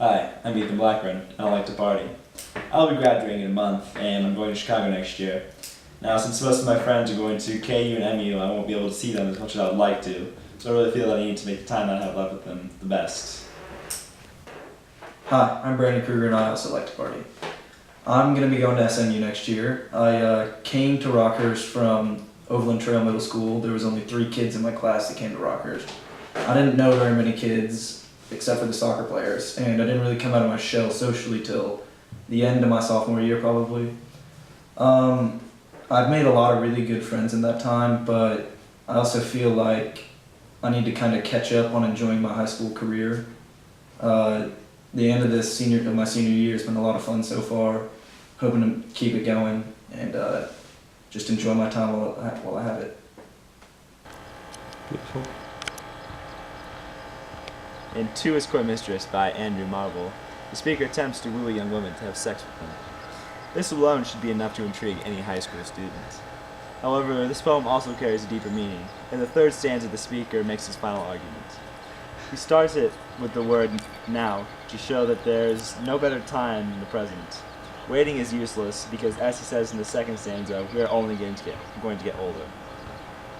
Hi, I'm Ethan Blackburn, and I like to party. I'll be graduating in a month, and I'm going to Chicago next year. Now, since most of my friends are going to KU and MU, I won't be able to see them as much as I would like to, so I really feel I need to make the time that I have left with them the best. Hi, I'm Brandon Kruger and I also like to party. I'm going to be going to SMU next year. I came to Rockhurst from Overland Trail Middle School. There was only 3 kids in my class that came to Rockhurst. I didn't know very many kids except for the soccer players, and I didn't really come out of my shell socially till the end of my sophomore year probably. I've made a lot of really good friends in that time, but I also feel like I need to kind of catch up on enjoying my high school career. The end of my senior year has been a lot of fun so far. Hoping to keep it going and just enjoy my time while I have it. Beautiful. In His Coy Mistress by Andrew Marvel, the speaker attempts to woo a young woman to have sex with him. This alone should be enough to intrigue any high school student. However, this poem also carries a deeper meaning. In the 3rd stanza, the speaker makes his final argument. He starts it with the word now to show that there's no better time than the present. Waiting is useless because, as he says in the 2nd stanza, we are only going to get older.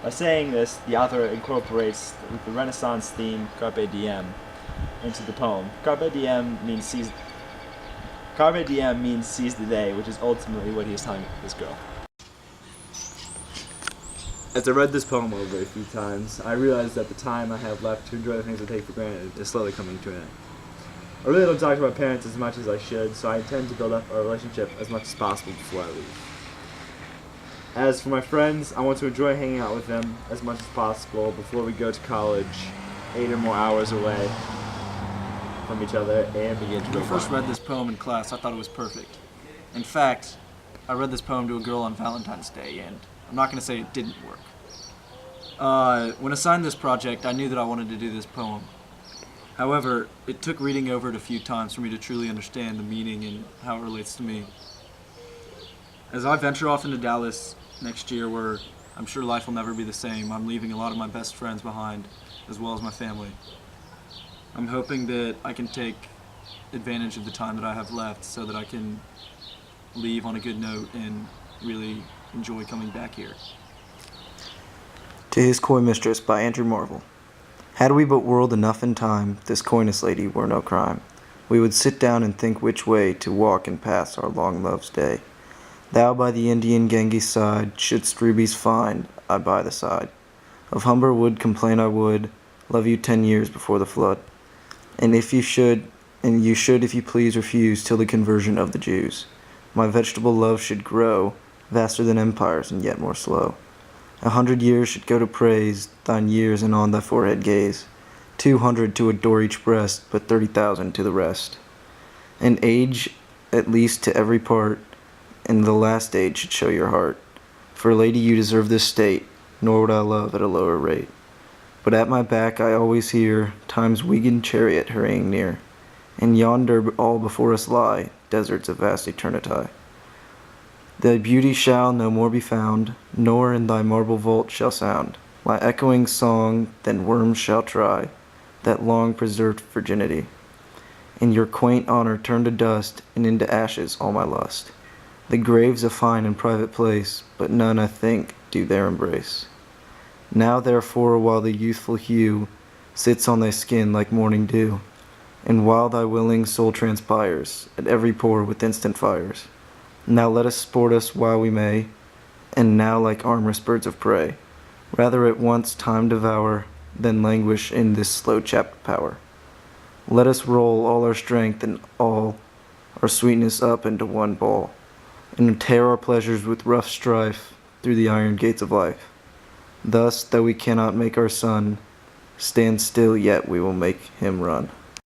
By saying this, the author incorporates the Renaissance theme Carpe Diem into the poem. Carpe Diem means seize the day, which is ultimately what he is telling this girl. As I read this poem over a few times, I realized that the time I have left to enjoy the things I take for granted is slowly coming to an end. I really don't talk to my parents as much as I should, so I intend to build up our relationship as much as possible before I leave. As for my friends, I want to enjoy hanging out with them as much as possible before we go to college, 8 or more hours away from each other, and begin to go. When I first read this poem in class, I thought it was perfect. In fact, I read this poem to a girl on Valentine's Day, and I'm not going to say it didn't work. When assigned this project, I knew that I wanted to do this poem. However, it took reading over it a few times for me to truly understand the meaning and how it relates to me. As I venture off into Dallas next year, where I'm sure life will never be the same, I'm leaving a lot of my best friends behind, as well as my family. I'm hoping that I can take advantage of the time that I have left so that I can leave on a good note and really enjoy coming back here. To His Coy Mistress by Andrew Marvel. Had we but whirled enough in time, this coyness lady were no crime. We would sit down and think which way to walk and pass our long love's day. Thou by the Indian Ganges side shouldst rubies find, I by the side. Of Humber wood complain I would, love you 10 years before the flood. And you should if you please refuse till the conversion of the Jews. My vegetable love should grow, vaster than empires and yet more slow. 100 years should go to praise thine years and on thy forehead gaze. 200 to adore each breast, but 30,000 to the rest. An age at least to every part, and the last age should show your heart. For lady you deserve this state, nor would I love at a lower rate. But at my back I always hear time's winged chariot hurrying near, and yonder all before us lie, deserts of vast eternity. Thy beauty shall no more be found, nor in thy marble vault shall sound my echoing song, then worms shall try that long preserved virginity. In your quaint honor turn to dust, and into ashes all my lust. The grave's a fine and private place, but none, I think, do there embrace. Now therefore, while the youthful hue sits on thy skin like morning dew, and while thy willing soul transpires at every pore with instant fires, now let us sport us while we may, and now like amorous birds of prey, rather at once time devour, than languish in this slow chapped power. Let us roll all our strength and all our sweetness up into one ball, and tear our pleasures with rough strife through the iron gates of life. Thus, though we cannot make our sun stand still, yet we will make him run.